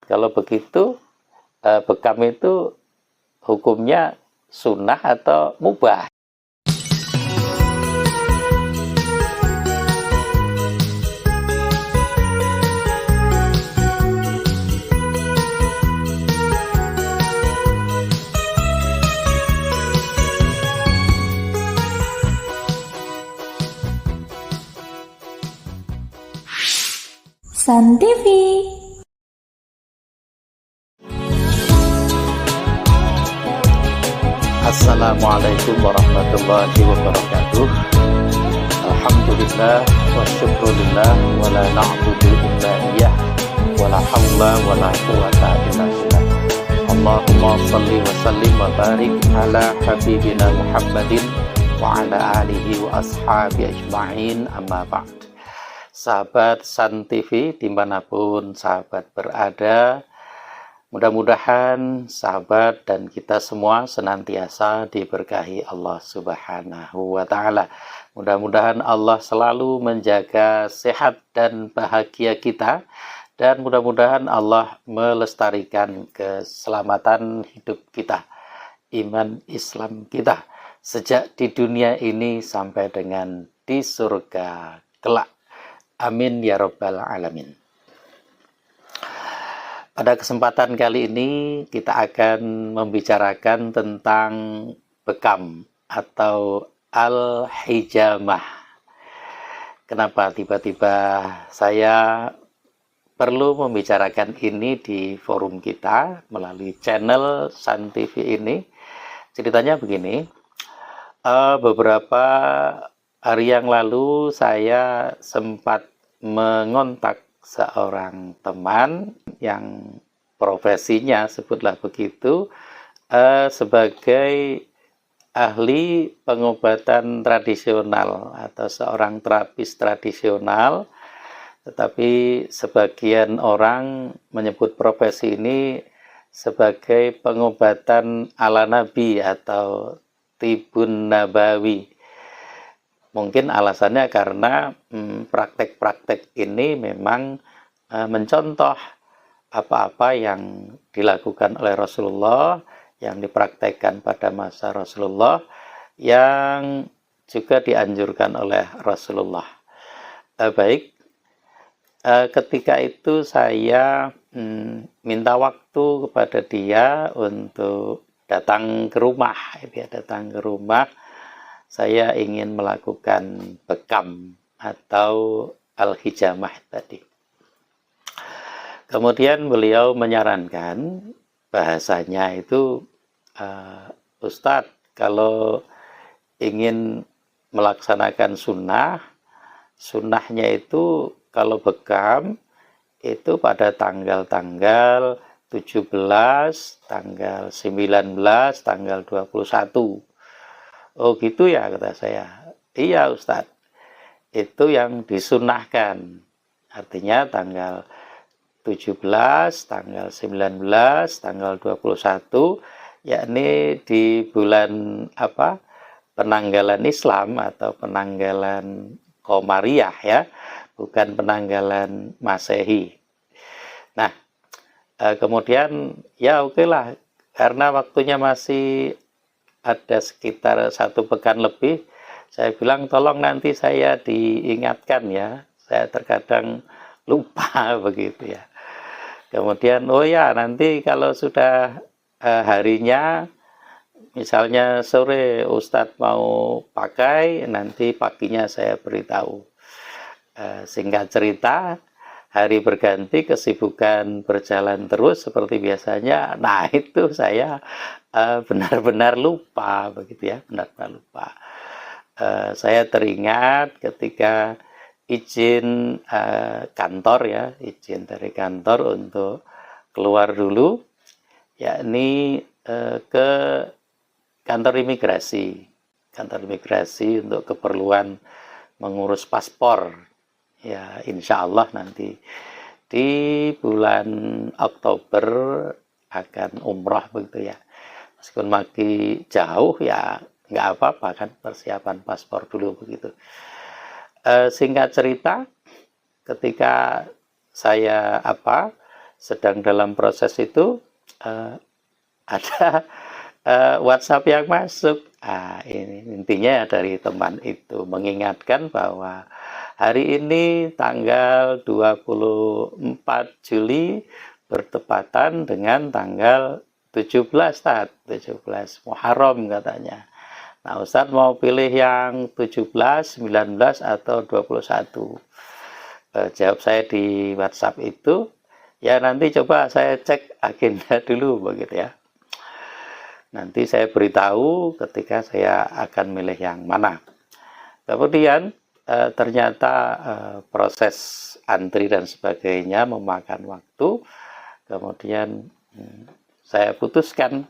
Kalau begitu bekam itu hukumnya sunnah atau mubah? Sun TV. Assalamualaikum warahmatullahi wabarakatuh. Alhamdulillah wa syukrulillah wa la na'budu illa iyyah wa la hawla wa la quwwata illa billah. Allahumma shalli wa sallim wa barik ala habibina Muhammadin wa ala alihi wa ashabi ajma'in, amma ba'd. Sahabat Sun TV dimanapun sahabat berada, mudah-mudahan sahabat dan kita semua senantiasa diberkahi Allah Subhanahu wa Ta'ala. Mudah-mudahan Allah selalu menjaga sehat dan bahagia kita, dan mudah-mudahan Allah melestarikan keselamatan hidup kita, iman Islam kita, sejak di dunia ini sampai dengan di surga kelak. Amin ya rabbal alamin. Pada kesempatan kali ini kita akan membicarakan tentang bekam atau al-hijamah. Kenapa tiba-tiba saya perlu membicarakan ini di forum kita melalui channel Sun TV ini? Ceritanya begini, beberapa hari yang lalu saya sempat mengontak seorang teman yang profesinya, sebutlah begitu, sebagai ahli pengobatan tradisional atau seorang terapis tradisional. Tetapi sebagian orang menyebut profesi ini sebagai pengobatan ala Nabi atau tibun nabawi. Mungkin alasannya karena praktek-praktek ini memang mencontoh apa-apa yang dilakukan oleh Rasulullah, yang dipraktekkan pada masa Rasulullah, yang juga dianjurkan oleh Rasulullah. Baik, ketika itu saya minta waktu kepada dia untuk datang ke rumah, Saya ingin melakukan bekam atau al-hijamah tadi. Kemudian beliau menyarankan, bahasanya itu, Ustadz, kalau ingin melaksanakan sunnahnya itu kalau bekam itu pada tanggal-tanggal 17, tanggal 19, tanggal 21. Oh gitu ya, kata saya. Iya Ustadz, itu yang disunahkan. Artinya tanggal 17, tanggal 19, tanggal 21, yakni di bulan penanggalan Islam atau penanggalan Komariah ya, bukan penanggalan Masehi. Nah, kemudian ya oke lah, karena waktunya masih ada sekitar 1 pekan lebih, saya bilang tolong nanti saya diingatkan ya, saya terkadang lupa begitu ya. Kemudian oh ya, nanti kalau sudah harinya, misalnya sore Ustadz mau pakai, nanti paginya saya beritahu. Singkat cerita, hari berganti, kesibukan berjalan terus seperti biasanya. Nah itu saya benar-benar lupa begitu ya, benar-benar lupa. Saya teringat ketika izin kantor ya, izin dari kantor untuk keluar dulu, yakni ke kantor imigrasi untuk keperluan mengurus paspor. Ya insya Allah nanti di bulan Oktober akan umroh begitu ya. Meskipun makin jauh ya nggak apa-apa kan, persiapan paspor dulu begitu. Singkat cerita, ketika saya sedang dalam proses itu ada WhatsApp yang masuk. Ini intinya dari teman itu mengingatkan bahwa hari ini tanggal 24 Juli bertepatan dengan tanggal 17 Muharram katanya. Nah, Ustadz mau pilih yang 17, 19 atau 21. Jawab saya di WhatsApp itu, ya nanti coba saya cek agenda dulu begitu ya. Nanti saya beritahu ketika saya akan milih yang mana. Kemudian ternyata proses antri dan sebagainya memakan waktu. Kemudian saya putuskan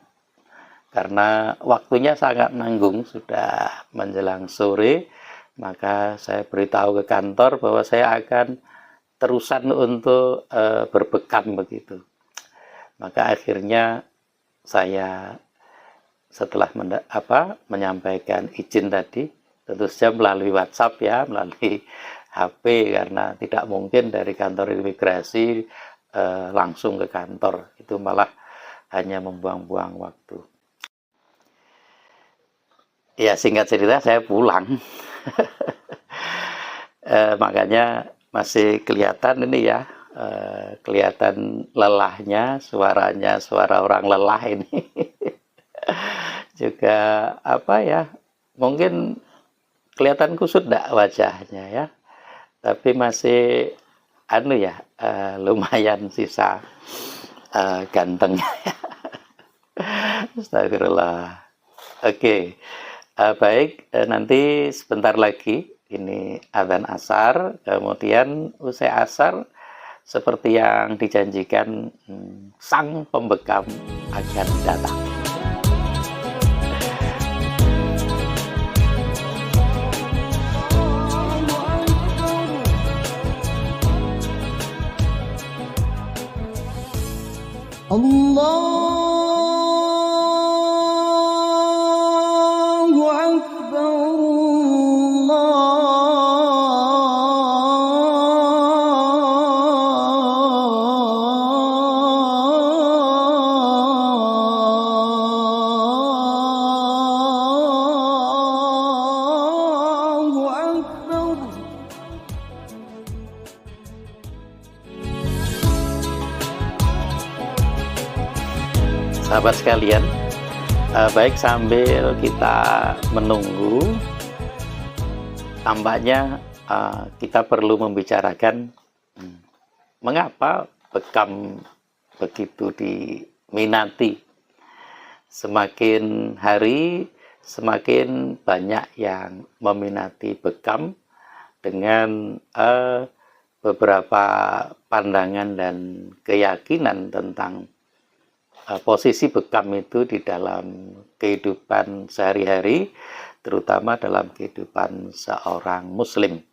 karena waktunya sangat nanggung, sudah menjelang sore, maka saya beritahu ke kantor bahwa saya akan terusan untuk berbekam begitu. Maka akhirnya saya setelah menyampaikan izin tadi, tentu saja melalui WhatsApp ya, melalui HP, karena tidak mungkin dari kantor imigrasi langsung ke kantor, itu malah hanya membuang-buang waktu. Ya, singkat cerita saya pulang. Makanya masih kelihatan ini ya, kelihatan lelahnya, suaranya suara orang lelah ini. Juga mungkin kelihatan kusut enggak wajahnya ya, tapi masih lumayan sisa gantengnya ya. Astagfirullah. Oke. Baik, nanti sebentar lagi ini adzan asar, kemudian usai asar seperti yang dijanjikan sang pembekam akan datang. Allahu Akbar, Allahu Akbar. Sahabat sekalian, baik sambil kita menunggu, tampaknya kita perlu membicarakan mengapa bekam begitu diminati. Semakin hari semakin banyak yang meminati bekam dengan beberapa pandangan dan keyakinan tentang posisi bekam itu di dalam kehidupan sehari-hari, terutama dalam kehidupan seorang muslim.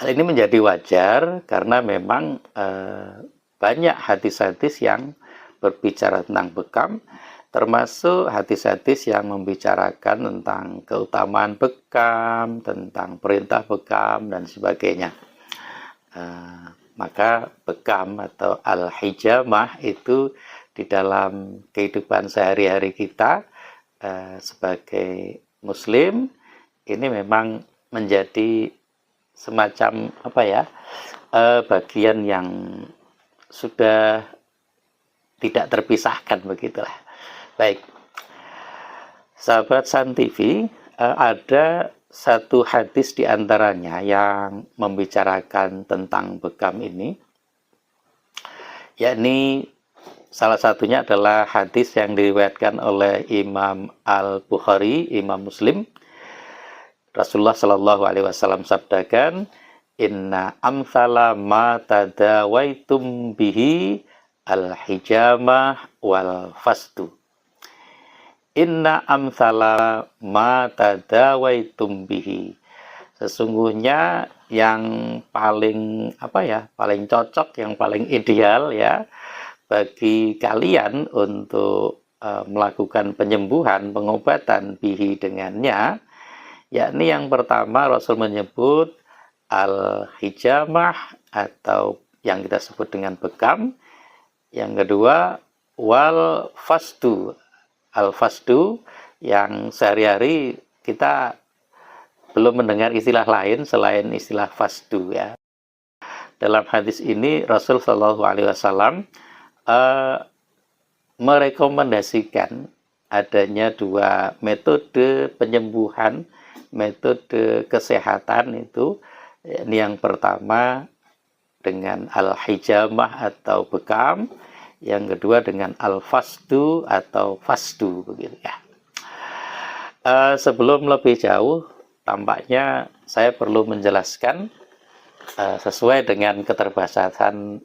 Hal ini menjadi wajar karena memang banyak hadis-hadis yang berbicara tentang bekam, termasuk hadis-hadis yang membicarakan tentang keutamaan bekam, tentang perintah bekam, dan sebagainya. Maka bekam atau al-hijamah itu di dalam kehidupan sehari-hari kita sebagai muslim ini memang menjadi semacam bagian yang sudah tidak terpisahkan begitulah. Baik, sahabat San TV, ada satu hadis di antaranya yang membicarakan tentang bekam ini, yakni salah satunya adalah hadis yang diriwayatkan oleh Imam Al-Bukhari, Imam Muslim. Rasulullah Shallallahu Alaihi Wasallam sabdakan, Inna amthala ma tadawaitum bihi al-hijamah wal fastu. Inna amthala ma tadawaitum bihi. Sesungguhnya yang paling paling cocok, yang paling ideal ya bagi kalian untuk melakukan penyembuhan, pengobatan bihi dengannya, yakni yang pertama Rasul menyebut al-hijamah atau yang kita sebut dengan bekam. Yang kedua, wal fasdu. Al fasdu yang sehari-hari kita belum mendengar istilah lain selain istilah fasdu ya. Dalam hadis ini Rasul Shallallahu Alaihi Wasallam merekomendasikan adanya dua metode penyembuhan, metode kesehatan itu. Ini yang pertama dengan al-hijamah atau bekam, yang kedua dengan al-fasdu atau fasdu begitu ya. Sebelum lebih jauh, tampaknya saya perlu menjelaskan sesuai dengan keterbatasan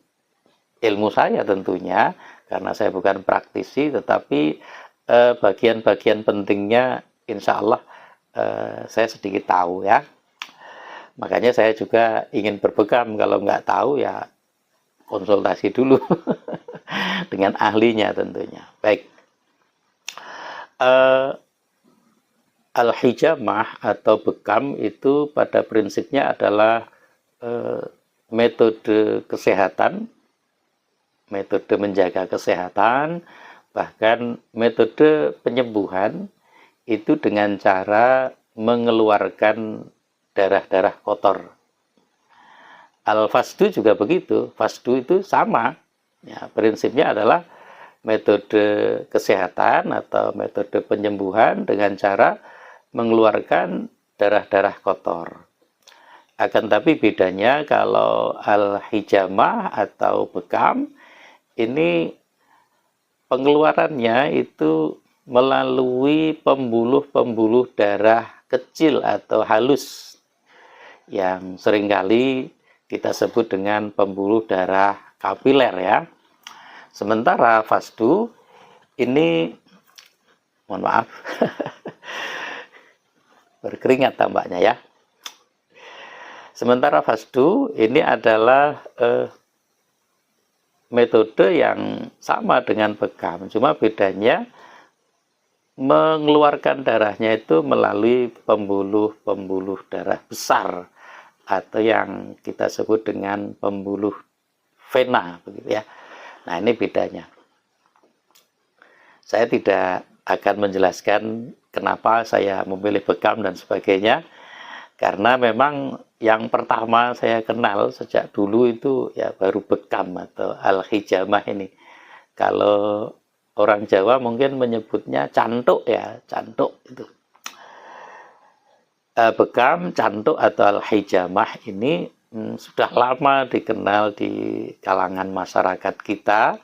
ilmu saya tentunya, karena saya bukan praktisi, tetapi bagian-bagian pentingnya insya Allah saya sedikit tahu ya. Makanya saya juga ingin berbekam, kalau nggak tahu ya konsultasi dulu dengan ahlinya tentunya. Baik, al-hijamah atau bekam itu pada prinsipnya adalah metode kesehatan, metode menjaga kesehatan, bahkan metode penyembuhan itu dengan cara mengeluarkan darah-darah kotor. Al-fasdu juga begitu. Fasdu itu sama. Ya, prinsipnya adalah metode kesehatan atau metode penyembuhan dengan cara mengeluarkan darah-darah kotor. Akan tapi bedanya kalau al-hijamah atau bekam ini pengeluarannya itu melalui pembuluh-pembuluh darah kecil atau halus yang seringkali kita sebut dengan pembuluh darah kapiler ya. Sementara fasdu ini, mohon maaf, berkeringat tampaknya ya. Sementara fasdu ini adalah metode yang sama dengan bekam, cuma bedanya mengeluarkan darahnya itu melalui pembuluh-pembuluh darah besar atau yang kita sebut dengan pembuluh vena begitu ya. Nah, ini bedanya. Saya tidak akan menjelaskan kenapa saya memilih bekam dan sebagainya, karena memang yang pertama saya kenal sejak dulu itu ya baru bekam atau al-hijamah ini. Kalau orang Jawa mungkin menyebutnya cantuk ya, cantuk itu. Bekam, cantuk atau al-hijamah ini sudah lama dikenal di kalangan masyarakat kita,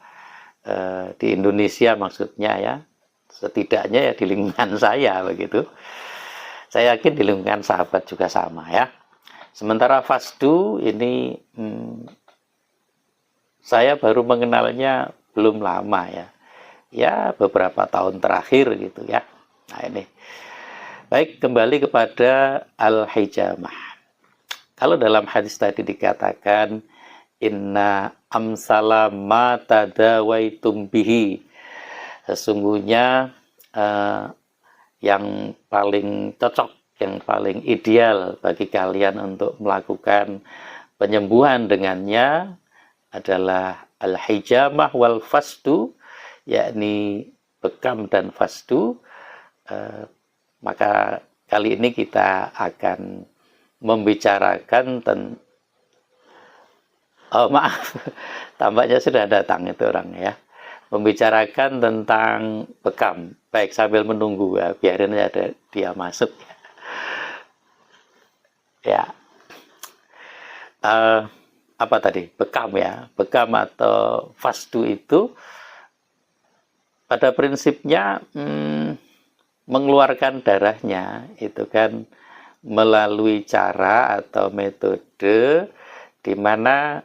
di Indonesia maksudnya ya, setidaknya ya di lingkungan saya begitu. Saya yakin di lingkungan sahabat juga sama ya. Sementara fasdu ini saya baru mengenalnya belum lama ya. Ya beberapa tahun terakhir gitu ya. Nah ini. Baik, kembali kepada al-hijamah. Kalau dalam hadis tadi dikatakan inna amsala ma tadawaitum bihi, sesungguhnya yang paling cocok, yang paling ideal bagi kalian untuk melakukan penyembuhan dengannya adalah al-hijamah wal fasdu, yakni bekam dan fasdu. Maka kali ini kita akan membicarakan maaf, tampaknya sudah datang itu orang ya. Membicarakan tentang bekam. Baik, sambil menunggu ya, biarin aja dia masuk ya. Apa tadi? Bekam ya. Bekam atau fasdu itu pada prinsipnya mengeluarkan darahnya itu kan melalui cara atau metode di mana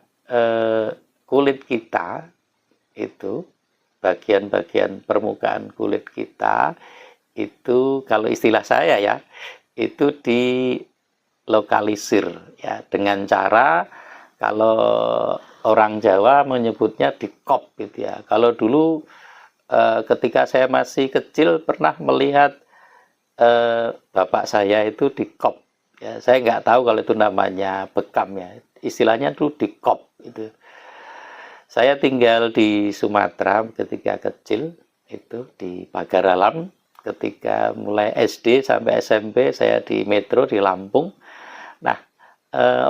kulit kita itu, bagian-bagian permukaan kulit kita itu, kalau istilah saya ya, itu dilokalisir ya dengan cara, kalau orang Jawa menyebutnya dikop gitu ya. Kalau dulu ketika saya masih kecil pernah melihat bapak saya itu dikop ya. Saya nggak tahu kalau itu namanya bekam ya, istilahnya itu dikop itu. Saya tinggal di Sumatera ketika kecil, itu di Pagar Alam. Ketika mulai SD sampai SMP saya di Metro di Lampung. Nah,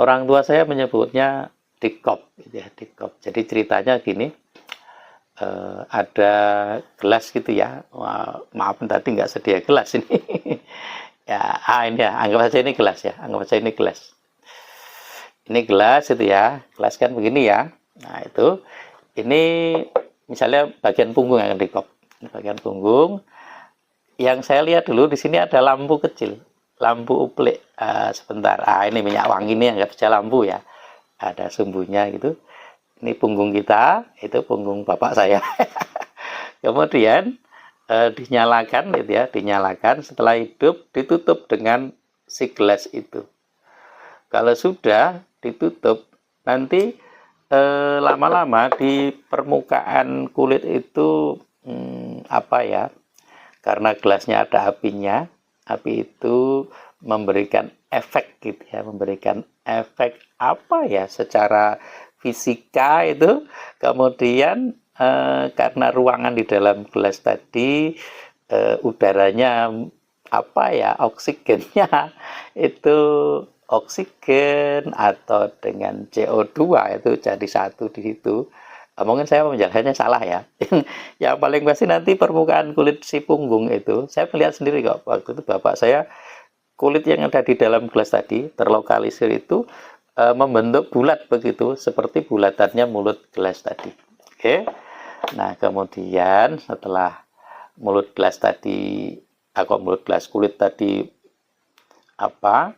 orang tua saya menyebutnya dikop, gitu ya, dikop. Jadi ceritanya gini, ada gelas gitu ya. Wah, maaf tadi nggak sedia gelas ini. Ya, ini ya, anggap saja ini gelas ya, anggap saja ini gelas. Ini gelas itu ya, gelas kan begini ya. Nah itu, ini misalnya bagian punggung yang dikop, ini bagian punggung. Yang saya lihat dulu di sini ada lampu kecil, lampu uplik. Sebentar, ini minyak wangi ini anggap saja lampu ya. Ada sumbunya gitu. Ini punggung kita, itu punggung bapak saya. Kemudian dinyalakan gitu ya, dinyalakan, setelah hidup ditutup dengan si gelas itu. Kalau sudah ditutup, nanti lama-lama di permukaan kulit itu apa ya, karena gelasnya ada apinya, api itu memberikan efek gitu ya, memberikan efek apa ya, secara fisika itu. Kemudian karena ruangan di dalam gelas tadi udaranya apa ya, oksigennya itu oksigen atau dengan CO2 itu jadi satu di situ. Mungkin saya menjelaskannya salah ya. Yang paling pasti nanti permukaan kulit si punggung itu, saya melihat sendiri kok waktu itu bapak saya, kulit yang ada di dalam gelas tadi terlokalisir itu membentuk bulat begitu, seperti bulatannya mulut gelas tadi. Oke. Nah, kemudian setelah mulut gelas tadi, mulut gelas kulit tadi apa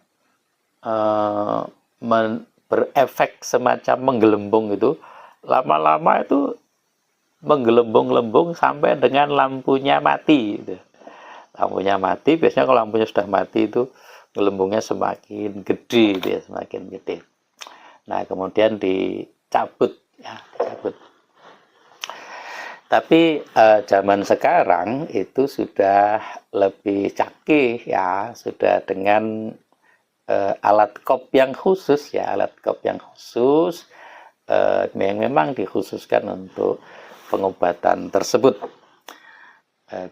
berefek semacam menggelembung itu, lama-lama itu menggelembung-gelembung sampai dengan lampunya mati gitu. Lampunya mati, biasanya kalau lampunya sudah mati itu gelembungnya semakin gede gitu ya, semakin gede. Nah, kemudian dicabut ya, dicabut. Tapi zaman sekarang itu sudah lebih canggih ya, sudah dengan alat kop yang khusus ya, alat kop yang khusus yang memang dikhususkan untuk pengobatan tersebut.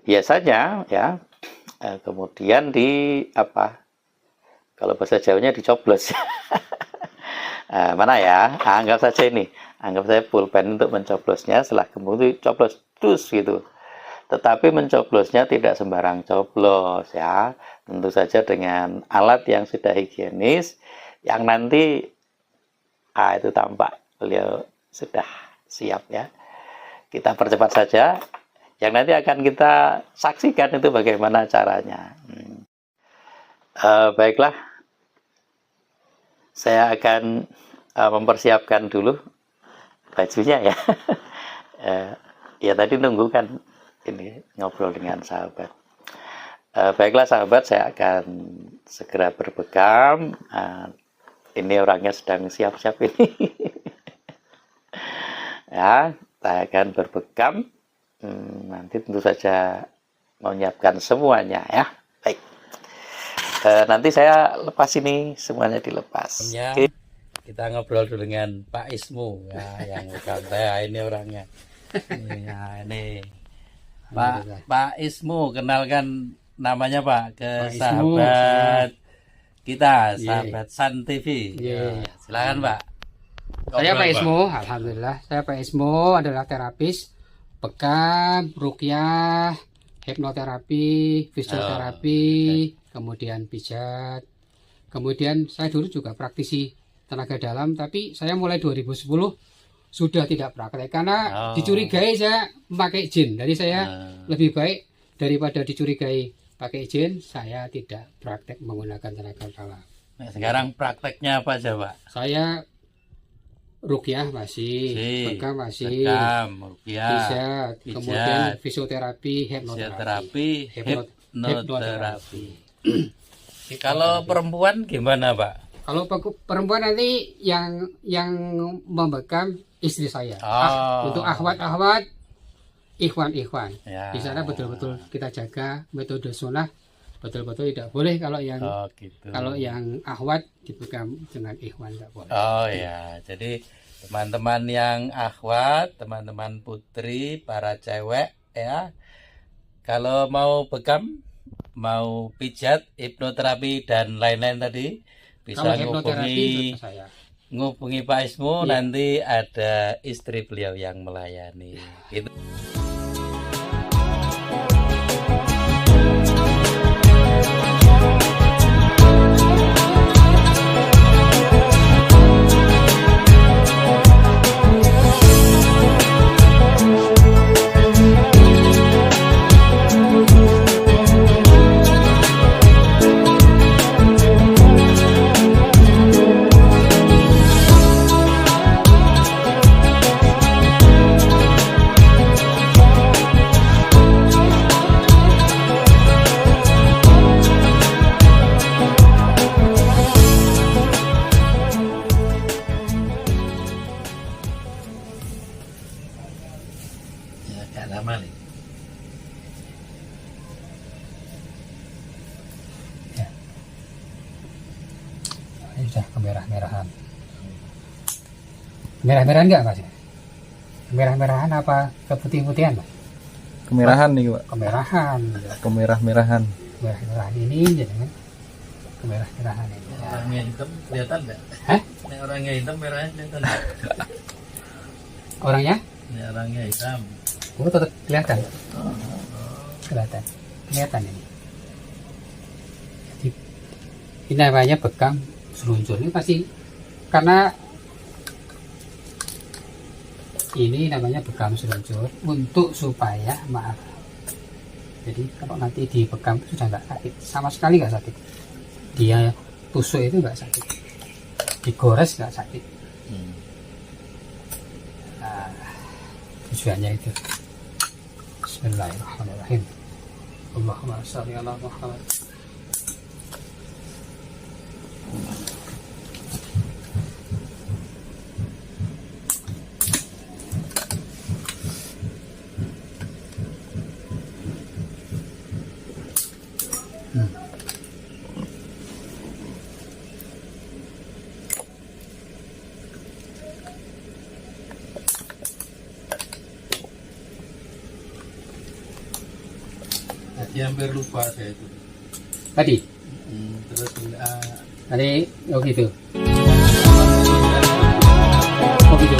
Biasanya ya, kemudian di apa? Kalau bahasa Jawanya dicoblos. Mana ya? Anggap saja ini. Anggap saya pulpen untuk mencoblosnya, setelah kemudian coblos dus gitu. Tetapi mencoblosnya tidak sembarang coblos ya. Tentu saja dengan alat yang sudah higienis, yang nanti itu tampak beliau sudah siap ya. Kita percepat saja. Yang nanti akan kita saksikan itu bagaimana caranya. Baiklah. Saya akan mempersiapkan dulu bajunya ya. Ya tadi nunggu kan ini ngobrol dengan sahabat. Baiklah sahabat, saya akan segera berbekam. Ini orangnya sedang siap-siap ini. Ya, saya akan berbekam. Nanti tentu saja menyiapkan semuanya ya. Baik. Nanti saya lepas ini, semuanya dilepas. Ya. Oke. Kita ngobrol dulu dengan Pak Ismu ya, yang bukan saya, ini orangnya. Ya, ini Pak Ismu, kenalkan namanya Pak ke Pak Ismu, sahabat kita, Iya. sahabat San TV. Iya. Ya, silakan Pak. Saya Ngobrol, Pak Ismu, alhamdulillah. Saya Pak Ismu adalah terapis bekam, ruqyah, hipnoterapi, fisioterapi, kemudian pijat. Kemudian saya dulu juga praktisi tenaga dalam, tapi saya mulai 2010 sudah tidak praktek karena dicurigai saya memakai jin. Jadi saya lebih baik daripada dicurigai pakai jin, saya tidak praktek menggunakan tenaga dalam. Nah, sekarang prakteknya apa aja Pak? Saya ruqyah masih, bekam masih, Bekam, ruqyah, pijat, kemudian fisioterapi, hipnoterapi. fisioterapi, hipnoterapi. Kalau perempuan gimana Pak? Kalau perempuan nanti yang membekam istri saya. Untuk akhwat-akhwat, ikhwan-ikhwan. Ya. Di sana betul-betul kita jaga metode sunnah, betul-betul tidak boleh kalau yang Gitu. kalau yang akhwat dibekam dengan ikhwan tidak boleh. Oh ya, jadi teman-teman yang akhwat, teman-teman putri, para cewek ya, kalau mau bekam, mau pijat, hipnoterapi dan lain-lain tadi bisa Kalau hipnoterapi saya. ngubungi Pak Ismu, Iya. nanti ada istri beliau yang melayani gitu. Ya, agak lama nih. Ini sudah kemerah-merahan. Merah-merahan enggak Mas? Merah-merahan apa keputih-putihan Mas? Kemerahan nih Pak. Kemerahan. Kemerah-merahan. Merah-merahan ini jadi kan. Kemerah-merahan ini. Orangnya hitam kelihatan nggak? Hah? Ini orangnya hitam, merahnya kelihatan nggak? Orangnya? Ini orangnya hitam. Oh, tetap kelihatan. Kelihatan. Kelihatan ini. Jadi, ini namanya bekam seluncur. Ini pasti karena ini namanya bekam seluncur untuk supaya maaf. Jadi kalau nanti di bekam itu sudah nggak sakit, sama sekali nggak sakit. Dia tusuk itu nggak sakit, digores nggak sakit. Nah, tujuannya itu. Bismillahirrahmanirrahim. Allahumma sholli ala Muhammad. Tadi hampir lupa saya itu. Tadi, Terus tadi, oh gitu. Oh gitu.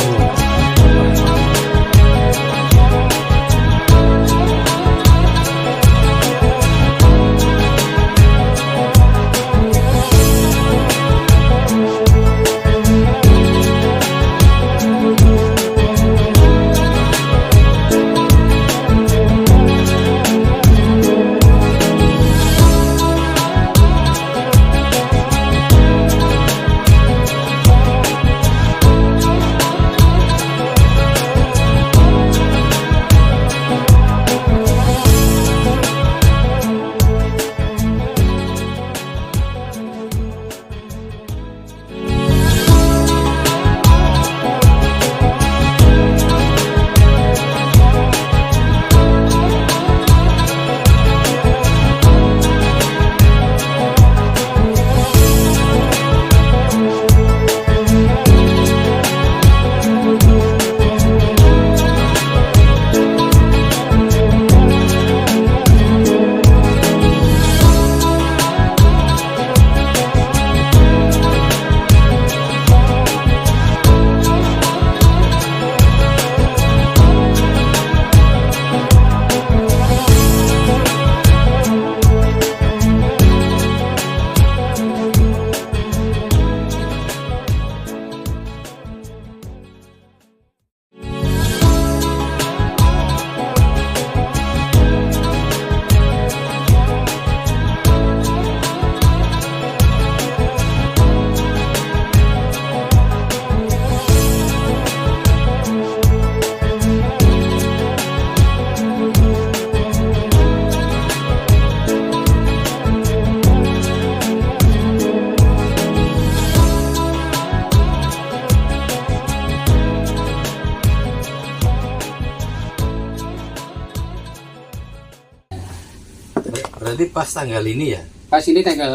berarti pas tanggal ini ya? Pas ini tanggal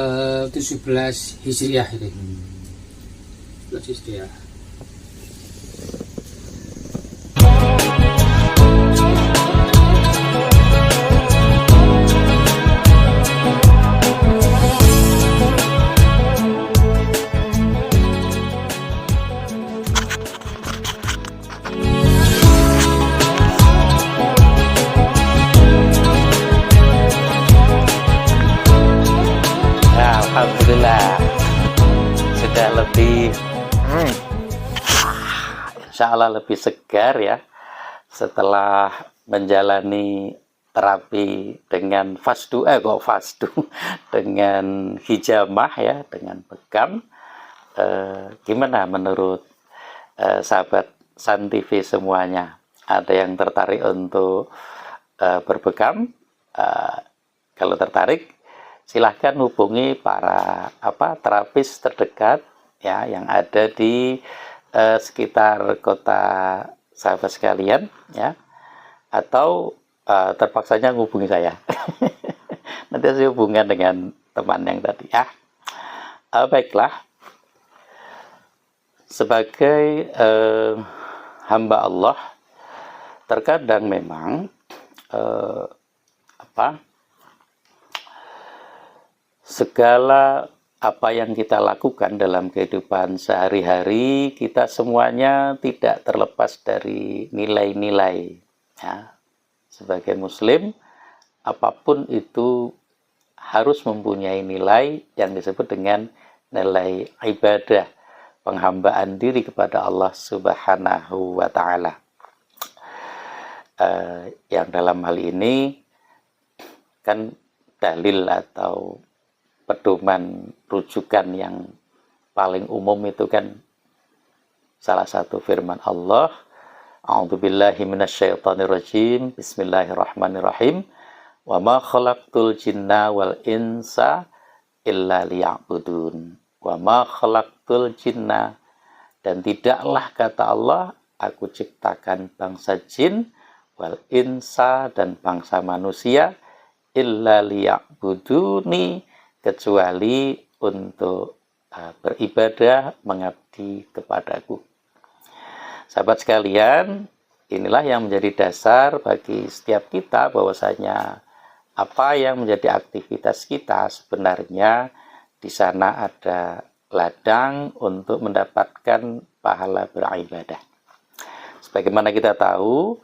17 Hijriah ini. 17 Hijriah. lebih insya Allah lebih segar ya setelah menjalani terapi dengan fasdu dengan hijamah ya, dengan bekam. Gimana menurut sahabat Sun TV semuanya? Ada yang tertarik untuk berbekam? Kalau tertarik, silahkan hubungi para terapis terdekat ya yang ada di sekitar kota sahabat sekalian ya, atau terpaksanya menghubungi saya. Nanti saya hubungan dengan teman yang tadi ya. Baiklah, sebagai hamba Allah, terkadang memang segala apa yang kita lakukan dalam kehidupan sehari-hari, kita semuanya tidak terlepas dari nilai-nilai ya. Sebagai muslim, apapun itu harus mempunyai nilai yang disebut dengan nilai ibadah, penghambaan diri kepada Allah Subhanahu wa Ta'ala. Yang dalam hal ini kan dalil atau pedoman rujukan yang paling umum itu kan salah satu firman Allah, A'udzubillahi minasyaitonirrajim, Bismillahirrahmanirrahim, wa ma khalaqtul jinna wal insa illa liya'budun, wa ma khalaqtul jinna, dan tidaklah kata Allah, aku ciptakan bangsa jin wal insa, dan bangsa manusia, illa liya'buduni, kecuali untuk beribadah, mengabdi kepadaku. Sahabat sekalian, inilah yang menjadi dasar bagi setiap kita, bahwasanya apa yang menjadi aktivitas kita sebenarnya di sana ada ladang untuk mendapatkan pahala beribadah. Sebagaimana kita tahu,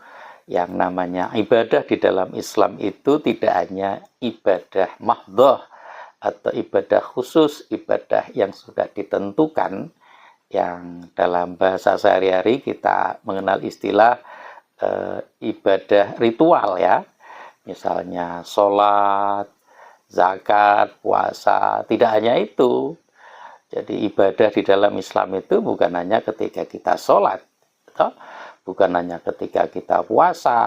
yang namanya ibadah di dalam Islam itu tidak hanya ibadah mahdhah atau ibadah khusus, ibadah yang sudah ditentukan, yang dalam bahasa sehari-hari kita mengenal istilah ibadah ritual ya, misalnya sholat, zakat, puasa. Tidak hanya itu, jadi ibadah di dalam Islam itu bukan hanya ketika kita sholat, bukan hanya ketika kita puasa,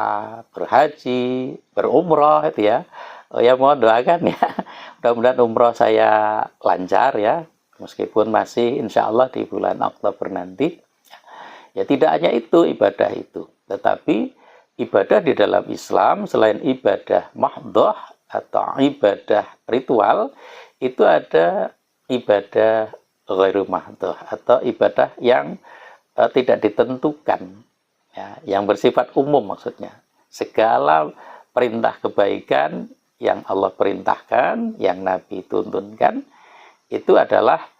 berhaji, berumroh itu ya. Ya mohon doakan ya, mudah-mudahan umroh saya lancar ya, meskipun masih insya Allah di bulan Oktober nanti. Ya tidak hanya itu ibadah itu, tetapi ibadah di dalam Islam selain ibadah mahdhah atau ibadah ritual, itu ada ibadah ghairu mahdhah atau ibadah yang tidak ditentukan ya, yang bersifat umum, maksudnya segala perintah kebaikan yang Allah perintahkan, yang Nabi tuntunkan, itu adalah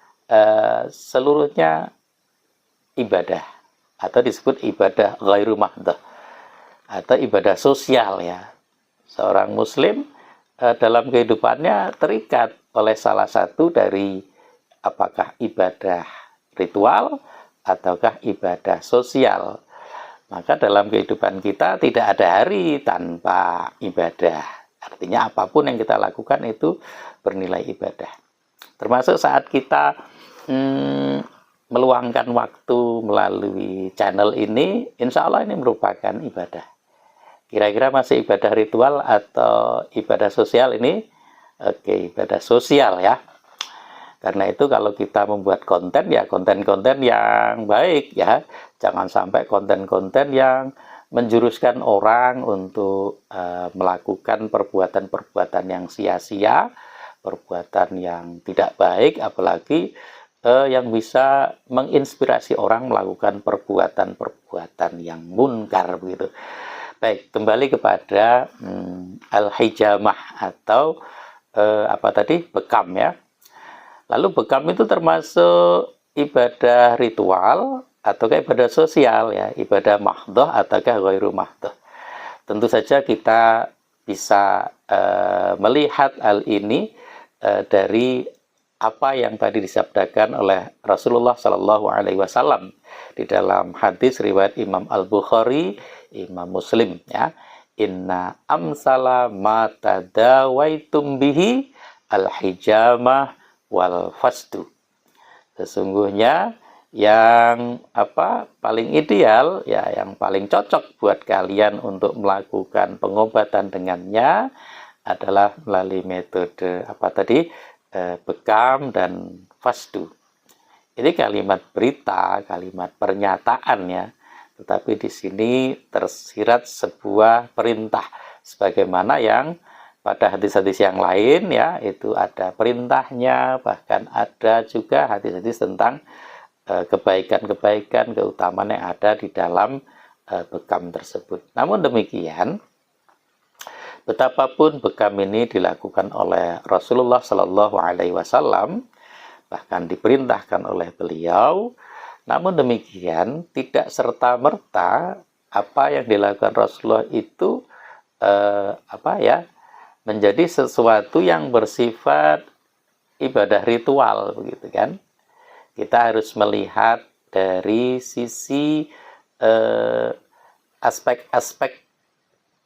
seluruhnya ibadah, atau disebut ibadah ghairu mahdhah atau ibadah sosial ya. Seorang muslim dalam kehidupannya terikat oleh salah satu dari apakah ibadah ritual ataukah ibadah sosial. Maka dalam kehidupan kita tidak ada hari tanpa ibadah. Artinya apapun yang kita lakukan itu bernilai ibadah. Termasuk saat kita meluangkan waktu melalui channel ini, insya Allah ini merupakan ibadah. Kira-kira masih ibadah ritual atau ibadah sosial ini? Oke, ibadah sosial ya. Karena itu kalau kita membuat konten ya konten-konten yang baik ya. Jangan sampai konten-konten yang menjuruskan orang untuk melakukan perbuatan-perbuatan yang sia-sia, perbuatan yang tidak baik, apalagi yang bisa menginspirasi orang melakukan perbuatan-perbuatan yang munkar begitu. Baik, kembali kepada al-hijamah atau bekam ya. Lalu bekam itu termasuk ibadah ritual atau ibadah sosial ya, ibadah mahdhah ataukah ghairu mahdhah. Tentu saja kita bisa melihat hal ini dari apa yang tadi disabdakan oleh Rasulullah Shallallahu Alaihi Wasallam di dalam hadis riwayat Imam Al Bukhari, Imam Muslim, ya. Inna amsala ma tadawaitum bihi al hijamah wal fasdu. Sesungguhnya yang paling ideal, ya, yang paling cocok buat kalian untuk melakukan pengobatan dengannya adalah melalui metode bekam dan fasdu. Ini kalimat berita, kalimat pernyataan, ya, tetapi di sini tersirat sebuah perintah, sebagaimana yang pada hadis-hadis yang lain, ya, itu ada perintahnya, bahkan ada juga hadis-hadis tentang kebaikan-kebaikan, keutamaan yang ada di dalam bekam tersebut. Namun demikian, betapapun bekam ini dilakukan oleh Rasulullah Shallallahu Alaihi Wasallam, bahkan diperintahkan oleh beliau, namun demikian tidak serta-merta apa yang dilakukan Rasulullah itu menjadi sesuatu yang bersifat ibadah ritual, begitu kan? Kita harus melihat dari sisi aspek-aspek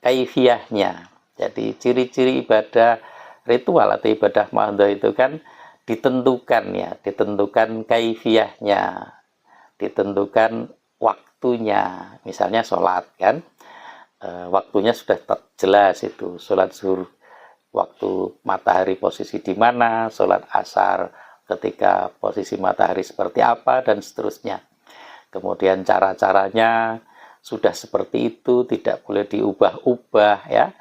kaifiyahnya. Jadi ciri-ciri ibadah ritual atau ibadah mahdhah itu kan ditentukan kaifiyahnya, ditentukan waktunya. Misalnya sholat kan, waktunya sudah jelas, itu sholat zuhur waktu matahari posisi di mana, sholat asar ketika posisi matahari seperti apa, dan seterusnya. Kemudian cara-caranya sudah seperti itu, tidak boleh diubah-ubah, ya.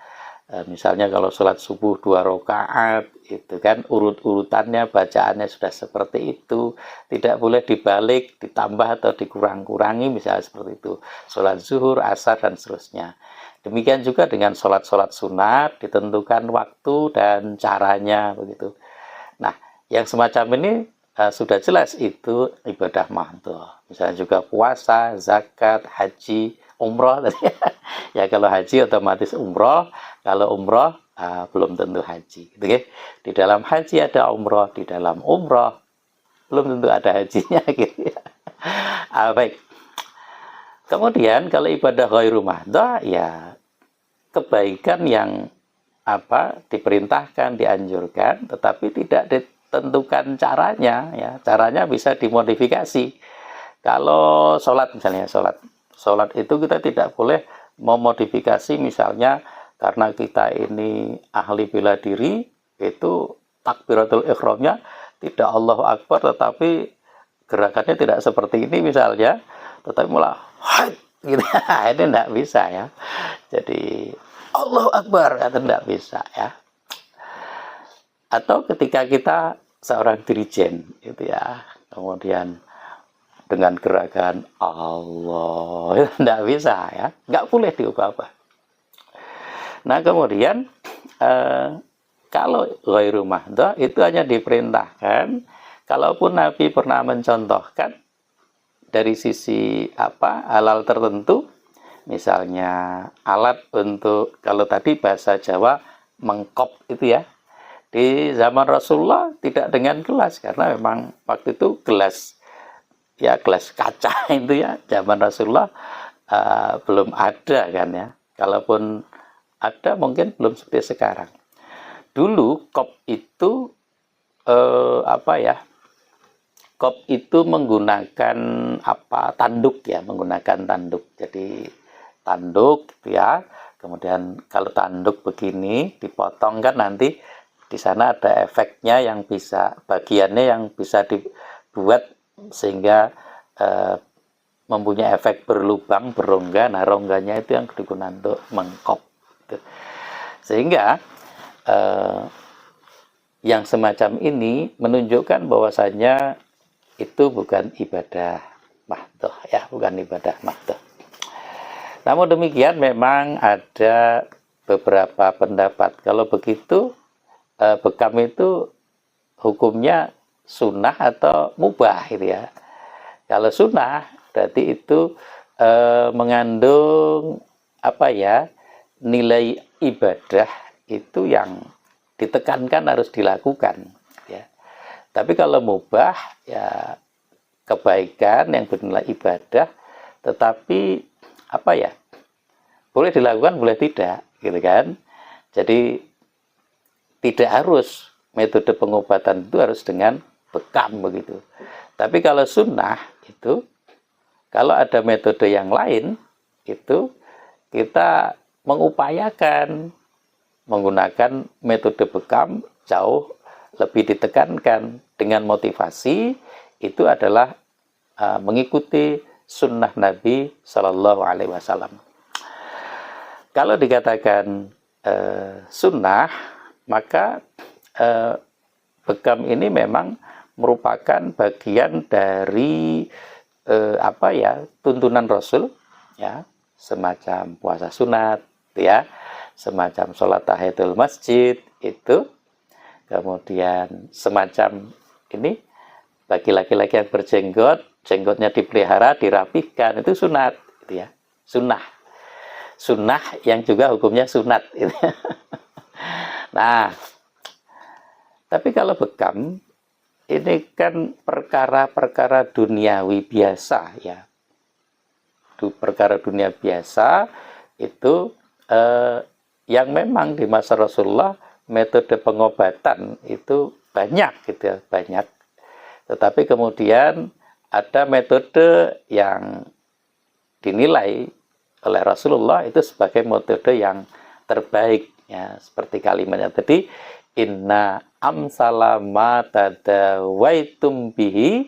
Misalnya kalau sholat subuh 2 rakaat, itu kan urut-urutannya, bacaannya sudah seperti itu, tidak boleh dibalik, ditambah atau dikurang-kurangi, misalnya seperti itu. Sholat zuhur, asar, dan seterusnya. Demikian juga dengan sholat-sholat sunat, ditentukan waktu dan caranya, begitu. Nah, yang semacam ini sudah jelas itu ibadah mahdhah. Misalnya juga puasa, zakat, haji, umroh. Ya, kalau haji otomatis umroh, kalau umroh belum tentu haji, gitu ya. Di dalam haji ada umroh, di dalam umroh belum tentu ada hajinya, gitu ya. Baik. Kemudian kalau ibadah ghairu mahdhah, ya kebaikan yang diperintahkan, dianjurkan, tetapi tidak ditentukan caranya, ya. Caranya bisa dimodifikasi. Kalau sholat, misalnya sholat itu kita tidak boleh memodifikasi, misalnya karena kita ini ahli bela diri, itu takbiratul ihramnya tidak Allahu Akbar, tetapi gerakannya tidak seperti ini misalnya, tetapi malah gitu. Ini tidak bisa, ya. Jadi Allahu Akbar itu tidak bisa, ya. Atau ketika kita seorang dirijen, gitu ya, kemudian dengan gerakan Allah, itu tidak bisa, ya, nggak boleh diubah-ubah. Nah, kemudian kalau ghairu mahdhah itu hanya diperintahkan, kalaupun Nabi pernah mencontohkan dari sisi halal tertentu, misalnya alat untuk, kalau tadi bahasa Jawa mengkop itu, ya, di zaman Rasulullah tidak dengan gelas, karena memang waktu itu gelas, ya, gelas kaca itu, ya, zaman Rasulullah belum ada kan, ya. Kalaupun ada mungkin belum seperti sekarang. Dulu kop itu kop itu menggunakan tanduk, ya, menggunakan tanduk. Jadi tanduk, ya. Kemudian kalau tanduk begini dipotong kan, nanti di sana ada efeknya yang bisa, bagiannya yang bisa dibuat sehingga mempunyai efek berlubang, berongga. Nah, rongganya itu yang digunakan untuk mengkop. Sehingga yang semacam ini menunjukkan bahwasanya itu bukan ibadah mahdhah, ya, bukan ibadah mahdhah. Namun demikian memang ada beberapa pendapat. Kalau begitu bekam itu hukumnya sunnah atau mubah, gitu ya. Kalau sunnah berarti itu mengandung nilai ibadah itu yang ditekankan harus dilakukan, ya. Tapi kalau mubah ya kebaikan yang bernilai ibadah, tetapi apa ya, boleh dilakukan boleh tidak gitu kan. Jadi tidak harus metode pengobatan itu harus dengan bekam begitu. Tapi kalau sunnah itu, kalau ada metode yang lain itu kita mengupayakan menggunakan metode bekam jauh lebih ditekankan dengan motivasi itu adalah mengikuti sunnah Nabi Shallallahu Alaihi Wasallam. Kalau dikatakan sunnah, maka bekam ini memang merupakan bagian dari apa ya, tuntunan Rasul ya, semacam puasa sunat ya, semacam sholat tahiyatul masjid itu, kemudian semacam ini bagi laki-laki yang berjenggot, jenggotnya dipelihara, dirapihkan, itu sunat gitu ya, sunnah yang juga hukumnya sunat gitu. Nah, tapi kalau bekam ini kan perkara-perkara duniawi biasa ya, perkara dunia biasa itu yang memang di masa Rasulullah metode pengobatan itu banyak gitu ya, banyak. Tetapi kemudian ada metode yang dinilai oleh Rasulullah itu sebagai metode yang terbaik ya, seperti kalimatnya tadi, inna amsala ma tadawaitum bihi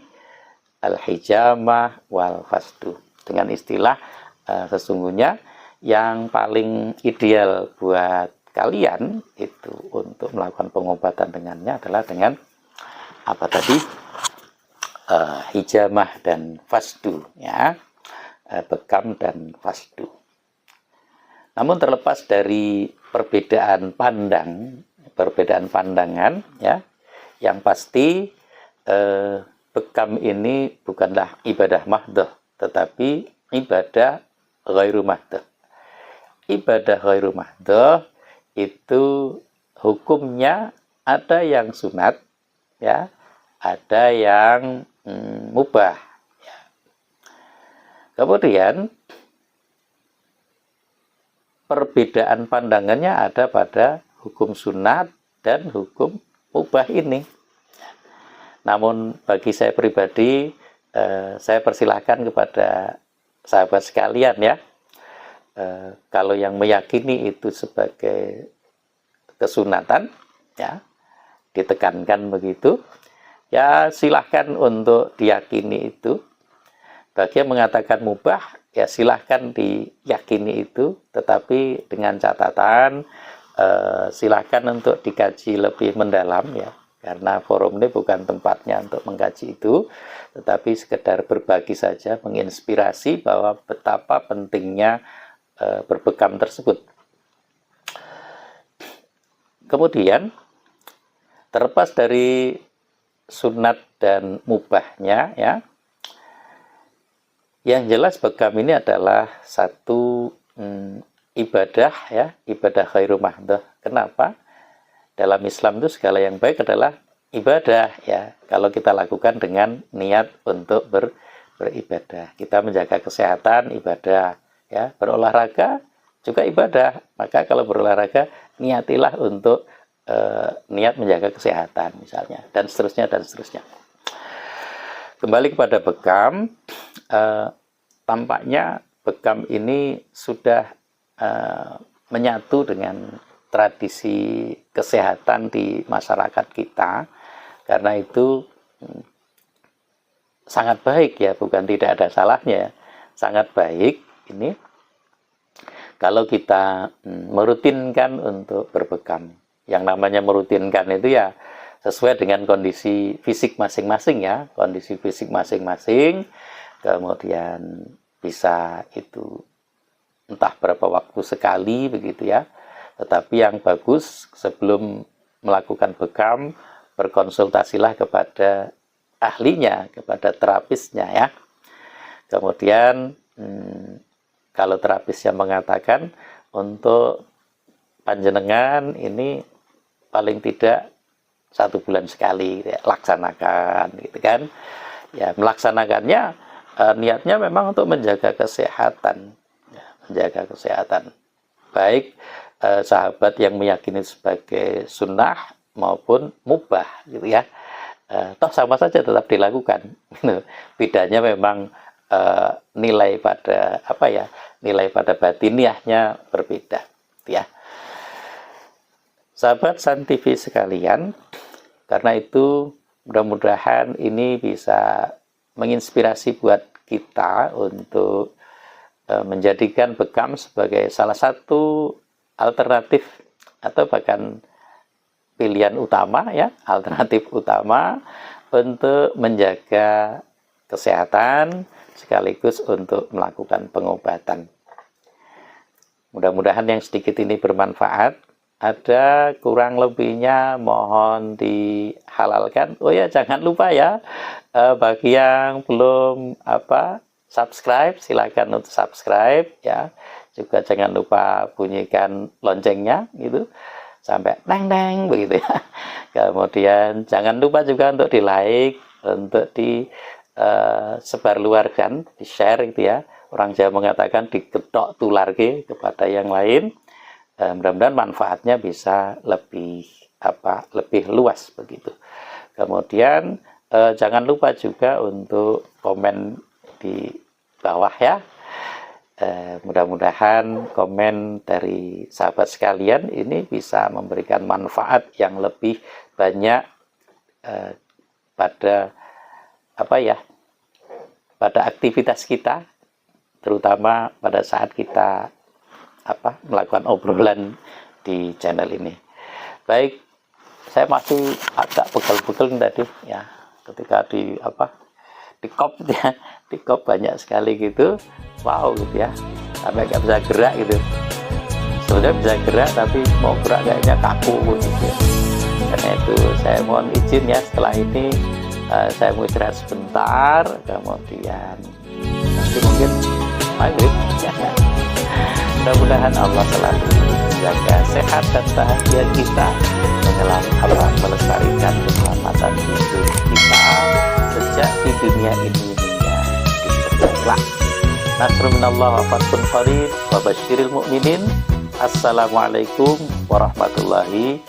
al-hijamah wal fasdu. Dengan istilah sesungguhnya yang paling ideal buat kalian itu untuk melakukan pengobatan dengannya adalah dengan apa tadi, hijamah dan fasdu ya, bekam dan fasdu. Namun terlepas dari perbedaan pandangan ya, yang pasti bekam ini bukanlah ibadah mahdoh, tetapi ibadah ghairu mahdoh. Ibadah ghairu mahdoh itu hukumnya ada yang sunat ya, ada yang mubah ya. Kemudian perbedaan pandangannya ada pada hukum sunat dan hukum mubah ini. Namun bagi saya pribadi, saya persilahkan kepada sahabat sekalian ya, kalau yang meyakini itu sebagai kesunatan ya, ditekankan begitu ya, silahkan untuk diyakini itu. Bagi yang mengatakan mubah ya silahkan diyakini itu, tetapi dengan catatan silahkan untuk dikaji lebih mendalam ya, karena forum ini bukan tempatnya untuk mengkaji itu, tetapi sekedar berbagi saja, menginspirasi bahwa betapa pentingnya berbekam tersebut. Kemudian terlepas dari sunat dan mubahnya ya, yang jelas bekam ini adalah satu ibadah ya, ibadah khairu mahdoh. Kenapa? Dalam Islam itu segala yang baik adalah ibadah ya, kalau kita lakukan dengan niat untuk beribadah. Kita menjaga kesehatan, ibadah ya, berolahraga juga ibadah. Maka kalau berolahraga niatilah untuk niat menjaga kesehatan misalnya, dan seterusnya dan seterusnya. Kembali kepada bekam, tampaknya bekam ini sudah menyatu dengan tradisi kesehatan di masyarakat kita, karena itu sangat baik ya, bukan tidak ada salahnya, sangat baik ini kalau kita merutinkan untuk berbekam. Yang namanya merutinkan itu ya sesuai dengan kondisi fisik masing-masing ya, kondisi fisik masing-masing, kemudian bisa itu entah berapa waktu sekali begitu ya. Tetapi yang bagus sebelum melakukan bekam, berkonsultasilah kepada ahlinya, kepada terapisnya ya. Kemudian kalau terapisnya mengatakan untuk panjenengan ini paling tidak 1 bulan sekali ya, laksanakan gitu kan. Ya, melaksanakannya niatnya memang untuk menjaga kesehatan ya, menjaga kesehatan baik sahabat yang meyakini sebagai sunnah maupun mubah gitu ya. Toh sama saja tetap dilakukan. Bedanya memang nilai pada nilai pada batiniahnya berbeda ya. Sahabat San TV sekalian, karena itu mudah-mudahan ini bisa menginspirasi buat kita untuk menjadikan bekam sebagai salah satu alternatif atau bahkan pilihan utama ya, alternatif utama untuk menjaga kesehatan sekaligus untuk melakukan pengobatan. Mudah-mudahan yang sedikit ini bermanfaat. Ada kurang lebihnya mohon dihalalkan. Oh ya, jangan lupa ya, bagi yang belum subscribe, silakan untuk subscribe ya. Juga jangan lupa bunyikan loncengnya gitu sampai neng begitu ya. Kemudian jangan lupa juga untuk di like, untuk di sebarluarkan, di share gitu ya. Orang Jawa mengatakan diketok tular kepada yang lain. Mudah-mudahan manfaatnya bisa lebih luas begitu. Kemudian jangan lupa juga untuk komen di bawah ya. Mudah-mudahan komen dari sahabat sekalian ini bisa memberikan manfaat yang lebih banyak pada pada aktivitas kita, terutama pada saat kita melakukan obrolan di channel ini. Baik, saya masih agak pegel-pegel tadi ya, ketika di kop banyak sekali gitu, wow gitu ya, sampai nggak bisa gerak gitu. Sebenarnya bisa gerak tapi mau gerak kayaknya kaku gitu ya. Karena itu saya mohon izin ya, setelah ini saya mau istirahat sebentar, kemudian nanti mungkin maghrib ya. Mudah-mudahan Allah selalu menjaga sehat dan bahagia kita, melestarikan keselamatan hidup kita sejak di dunia ini hingga di kelak. Nasrun minallah wa fathun qarib wa basyiril mu'minin. Assalamualaikum warahmatullahi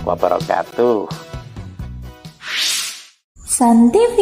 wabarakatuh. San TV.